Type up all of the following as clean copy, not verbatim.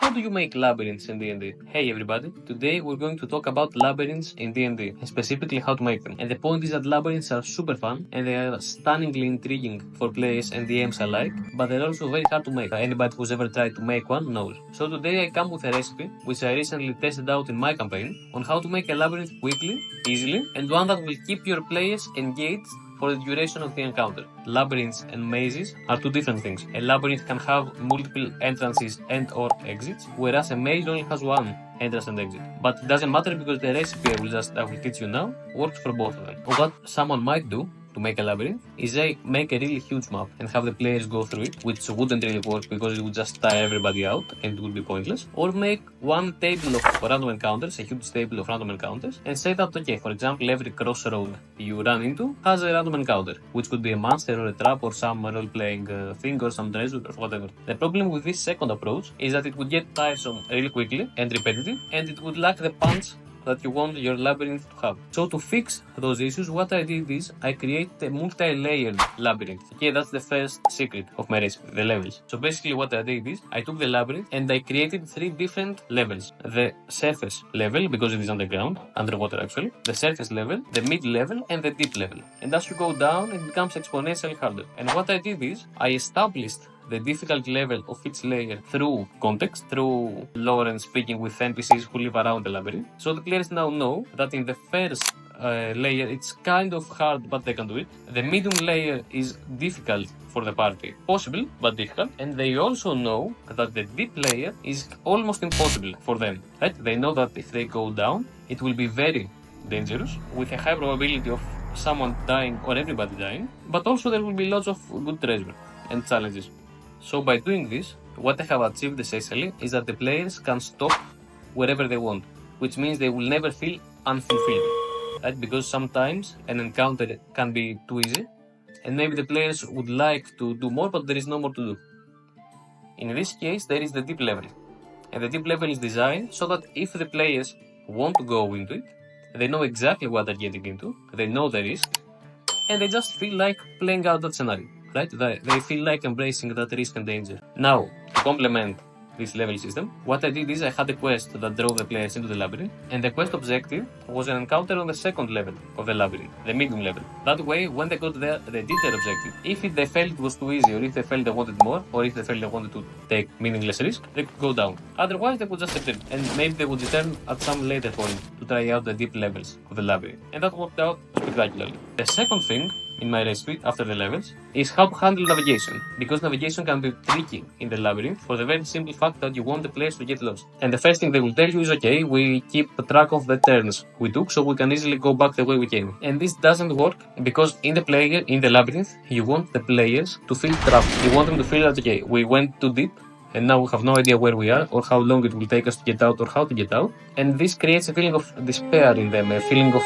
how do you make labyrinths in D&D? Hey everybody, today we're going to talk about labyrinths in D&D, and specifically how to make them. And the point is that labyrinths are super fun, and they are stunningly intriguing for players and DMs alike, but they're also very hard to make. Anybody who's ever tried to make one knows. So today I come with a recipe, which I recently tested out in my campaign, on how to make a labyrinth quickly, easily, and one that will keep your players engaged for the duration of the encounter. Labyrinths and mazes are two different things. A labyrinth can have multiple entrances and or exits, whereas a maze only has one entrance and exit. But it doesn't matter because the recipe I will teach you now works for both of them. What someone might do to make a labyrinth is they make a really huge map and have the players go through it, which wouldn't really work because it would just tire everybody out and it would be pointless. Or make one table of random encounters, a huge table of random encounters, and say that, okay, for example, every crossroad you run into has a random encounter, which could be a monster or a trap or some role-playing thing or some treasure or whatever. The problem with this second approach is that it would get tiresome really quickly and repetitive, and it would lack the punch that you want your labyrinth to have. So to fix those issues, what I did is I created a multi-layered labyrinth. Okay, that's the first secret of my recipe, the levels. So basically what I did is I took the labyrinth and I created 3 different levels. The surface level, because it is underground, underwater actually, the surface level, the mid level, and the deep level. And as you go down, it becomes exponentially harder. And what I did is I established the difficulty level of each layer through context, through lore and speaking with NPCs who live around the labyrinth. So the players now know that in the first layer it's kind of hard, but they can do it. The medium layer is difficult for the party, possible but difficult, and they also know that the deep layer is almost impossible for them. Right? They know that if they go down, it will be very dangerous, with a high probability of someone dying or everybody dying, but also there will be lots of good treasure and challenges. So by doing this, what I have achieved essentially is that the players can stop wherever they want, which means they will never feel unfulfilled, right? Because sometimes an encounter can be too easy, and maybe the players would like to do more, but there is no more to do. In this case, there is the deep level, and the deep level is designed so that if the players want to go into it, they know exactly what they're getting into, they know the risk, and they just feel like playing out that scenario. Right? They feel like embracing that risk and danger. Now, to complement this level system, what I did is I had a quest that drove the players into the labyrinth, and the quest objective was an encounter on the second level of the labyrinth, the medium level. That way, when they got there, they did their objective. If they felt it was too easy, or if they felt they wanted more, or if they felt they wanted to take meaningless risk, they could go down. Otherwise, they would just return, and maybe they would return at some later point to try out the deep levels of the labyrinth. And that worked out spectacularly. The second thing in my recipe, after the levels, is how to handle navigation, because navigation can be tricky in the labyrinth for the very simple fact that you want the players to get lost. And the first thing they will tell you is, okay, we keep track of the turns we took so we can easily go back the way we came. And this doesn't work because in the labyrinth, you want the players to feel trapped. You want them to feel that, okay, we went too deep, and now we have no idea where we are or how long it will take us to get out or how to get out. And this creates a feeling of despair in them, a feeling of,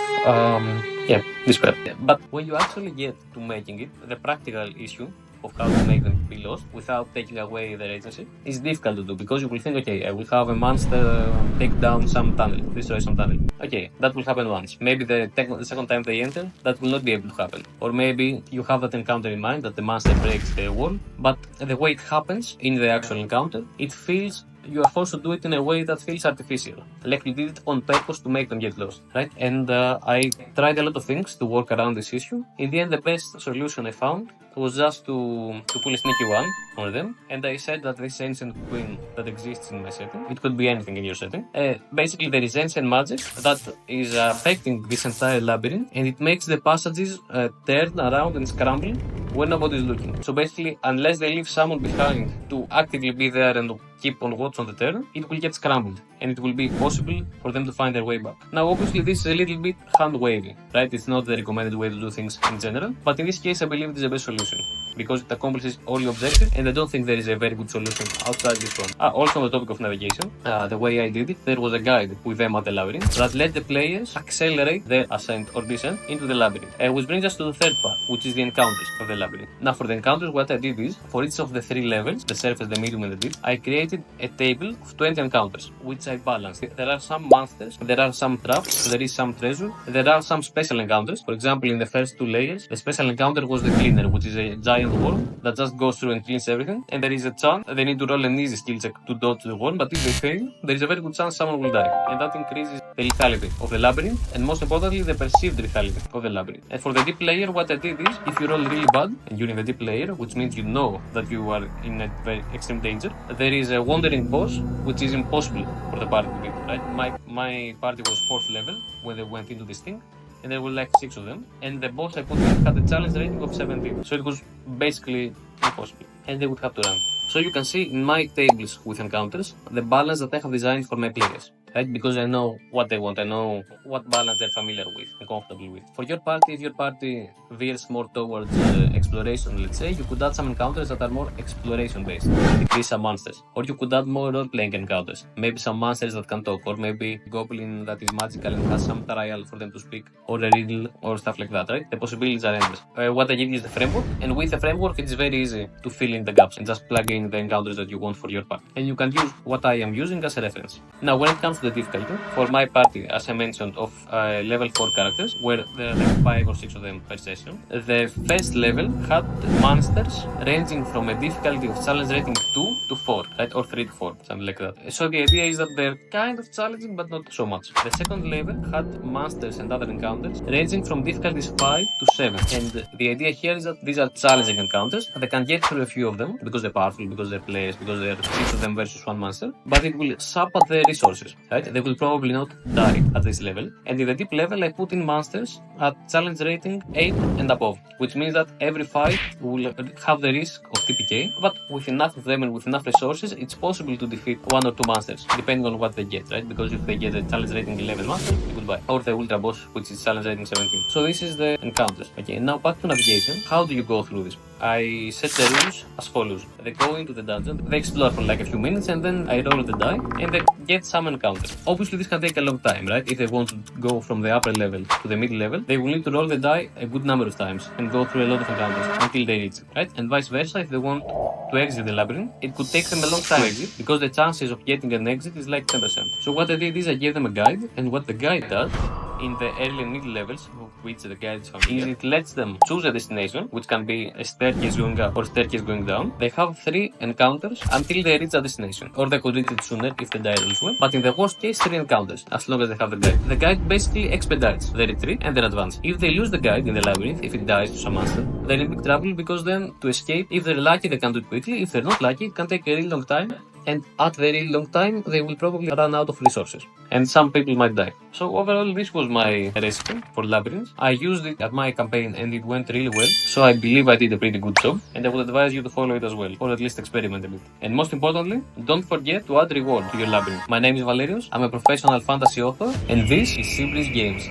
despair. But when you actually get to making it, the practical issue of how to make them be lost without taking away their agency is difficult to do, because you will think, okay, I will have a monster take down some tunnel, destroy some tunnel. Okay, that will happen once. Maybe the second time they enter, that will not be able to happen. Or maybe you have that encounter in mind, that the monster breaks the wall, but the way it happens in the actual encounter, it feels you are forced to do it in a way that feels artificial, like you did it on purpose to make them get lost, right? And I tried a lot of things to work around this issue. In the end, the best solution I found was just to pull a sneaky one on them, and I said that this ancient queen that exists in my setting, it could be anything in your setting, basically there is ancient magic that is affecting this entire labyrinth, and it makes the passages turn around and scramble when nobody's looking. So basically, unless they leave someone behind to actively be there and keep on watch on the turn, it will get scrambled, and it will be impossible for them to find their way back. Now, obviously, this is a little bit hand-wavy, right? It's not the recommended way to do things in general, but in this case, I believe it is the best solution, because it accomplishes all your objectives, and I don't think there is a very good solution outside this one. Also, on the topic of navigation, the way I did it, there was a guide with them at the labyrinth that let the players accelerate their ascent or descent into the labyrinth, which brings us to the third part, which is the encounters of the labyrinth. Now, for the encounters, what I did is, for each of the 3 levels, the surface, the medium, and the deep, I created created a table of 20 encounters, which I balanced. There are some monsters, there are some traps, there is some treasure, there are some special encounters. For example, in the first 2 layers, the special encounter was the cleaner, which is a giant worm that just goes through and cleans everything. And there is a chance they need to roll an easy skill check to dodge the worm, but if they fail, there is a very good chance someone will die. And that increases the lethality of the labyrinth, and most importantly, the perceived lethality of the labyrinth. And for the deep layer, what I did is, if you roll really bad, and you're in the deep layer, which means you know that you are in a very extreme danger, there is a wandering boss, which is impossible for the party to beat, right? My party was 4th level when they went into this thing, and there were like 6 of them, and the boss I put in had a challenge rating of 17, so it was basically impossible, and they would have to run. So you can see in my tables with encounters, the balance that I have designed for my players, right? Because I know what they want, I know what balance they're familiar with and comfortable with. For your party, if your party veers more towards exploration, let's say, you could add some encounters that are more exploration based, decrease some monsters. Or you could add more role-playing encounters, maybe some monsters that can talk, or maybe a goblin that is magical and has some trial for them to speak, or a riddle, or stuff like that, right? The possibilities are endless. What I give you is the framework, and with the framework, it's very easy to fill in the gaps and just plug in the encounters that you want for your party. And you can use what I am using as a reference. Now, when it comes to the difficulty, for my party, as I mentioned, of level 4 characters, where there are like 5 or 6 of them per session, the first level had monsters ranging from a difficulty of challenge rating 2 to 4, right? Or 3 to 4, something like that. So the idea is that they're kind of challenging, but not so much. The second level had monsters and other encounters ranging from difficulties 5 to 7. And the idea here is that these are challenging encounters. They can get through a few of them because they're powerful, because they're players, because they're 6 of them versus 1 monster. But it will sap at their resources, right? They will probably not die at this level. And in the deep level, I put in monsters at challenge rating 8 and above, which means that every fight will have the risk of TPK, but with enough of them and with enough resources, it's possible to defeat 1 or 2 monsters, depending on what they get, right? Because if they get a challenge rating 11 monster, goodbye. Or the ultra boss, which is challenge rating 17. So this is the encounters. Okay, now back to navigation. How do you go through this? I set the rules as follows. They go into the dungeon, they explore for like a few minutes, and then I roll the die, and they get some encounter. Obviously, this can take a long time, right? If they want to go from the upper level to the middle level, they will need to roll the die a good number of times and go through a lot of encounters until they reach it, right? And vice versa, if they want to exit the labyrinth, it could take them a long time to exit, because the chances of getting an exit is like 10%. So what I did is I gave them a guide, and what the guide does in the early and middle levels, of which the guide is familiar, it lets them choose a destination, which can be a staircase going up or staircase going down. They have 3 encounters until they reach a destination, or they could reach it sooner if the die rolls well. But in the worst case, 3 encounters, as long as they have the guide. The guide basically expedites the retreat and their advance. If they lose the guide in the labyrinth, if it dies to some monster, they're in big trouble, because then to escape, if they're lucky, they can do it quickly. If they're not lucky, it can take a really long time. And at a very long time, they will probably run out of resources, and some people might die. So overall, this was my recipe for Labyrinths. I used it at my campaign, and it went really well, so I believe I did a pretty good job, and I would advise you to follow it as well, or at least experiment a bit. And most importantly, don't forget to add reward to your labyrinth. My name is Valerios, I'm a professional fantasy author, and this is Seabreeze Games.